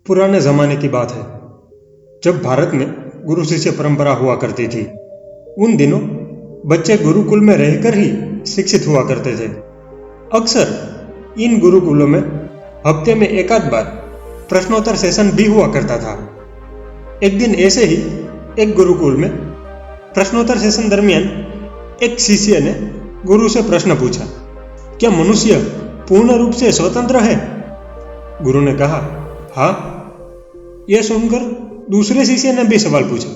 पुराने ज़माने की बात है, जब भारत में गुरु शिष्य परंपरा हुआ करती थी। उन दिनों बच्चे गुरुकुल में रहकर ही शिक्षित हुआ करते थे। अक्सर इन गुरुकुलों में हफ्ते में एक आध बार प्रश्नोत्तर सेशन भी हुआ करता था। एक दिन ऐसे ही एक गुरुकुल में प्रश्नोत्तर सेशन दरमियान एक शिष्य ने गुरु से प्रश्न पूछा, क्या मनुष्य पूर्ण रूप से स्वतंत्र है? गुरु ने कहा, हाँ। यह सुनकर दूसरे शिष्य ने भी सवाल पूछा,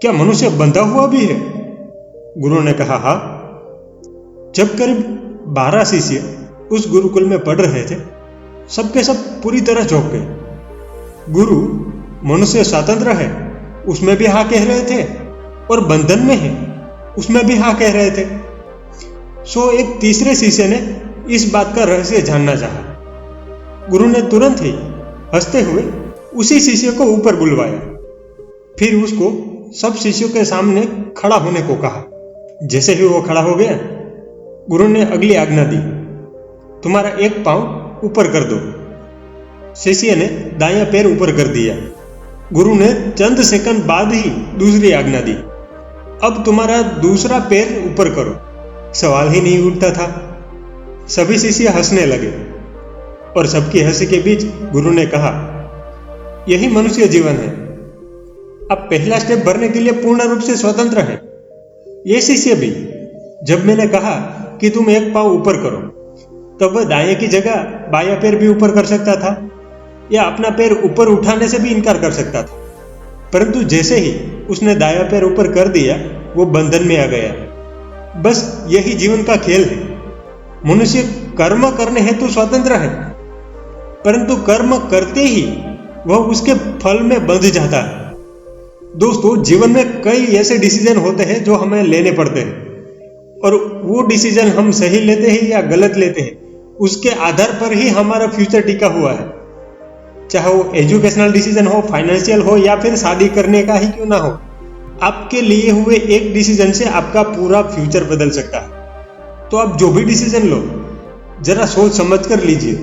क्या मनुष्य बंधा हुआ भी है? गुरु ने कहा, हाँ। जब करीब 12 शिष्य उस गुरुकुल में पढ़ रहे थे, सबके सब पूरी तरह चौंक गए। गुरु मनुष्य स्वतंत्र है उसमें भी हाँ कह रहे थे, और बंधन में है उसमें भी हाँ कह रहे थे। सो एक तीसरे शिष्य ने इस बात का रहस्य जानना चाहा। गुरु ने तुरंत ही हंसते हुए उसी शिष्य को ऊपर बुलवाया, फिर उसको सब शिष्यों के सामने खड़ा होने को कहा। जैसे ही वो खड़ा हो गया, गुरु ने अगली आज्ञा दी, तुम्हारा एक पांव ऊपर कर दो। शिष्य ने दायां पैर ऊपर कर दिया। गुरु ने चंद सेकंड बाद ही दूसरी आज्ञा दी, अब तुम्हारा दूसरा पैर ऊपर करो। सवाल ही नहीं उठता था। सभी शिष्य हंसने लगे और सबकी हंसी के बीच गुरु ने कहा, यही मनुष्य जीवन है। अब पहला स्टेप भरने के लिए पूर्ण रूप से स्वतंत्र है। ये शिष्य भी जब मैंने कहा कि तुम एक पांव ऊपर करो, तब वह दाएं की जगह बायां पैर भी ऊपर कर सकता था या अपना पैर ऊपर उठाने से भी इनकार कर सकता था, परंतु जैसे ही उसने दायां पैर ऊपर कर दिया, वो बंधन में आ गया। बस यही जीवन का खेल है। मनुष्य कर्म करने हेतु स्वतंत्र है, परंतु कर्म करते ही वह उसके फल में बंध जाता है। दोस्तों, जीवन में कई ऐसे डिसीजन होते हैं जो हमें लेने पड़ते हैं, और वो डिसीजन हम सही लेते हैं या गलत लेते हैं, उसके आधार पर ही हमारा फ्यूचर टिका हुआ है। चाहे वो एजुकेशनल डिसीजन हो, फाइनेंशियल हो, या फिर शादी करने का ही क्यों ना हो, आपके लिए हुए एक डिसीजन से आपका पूरा फ्यूचर बदल सकता है। तो आप जो भी डिसीजन लो, जरा सोच समझ कर लीजिए।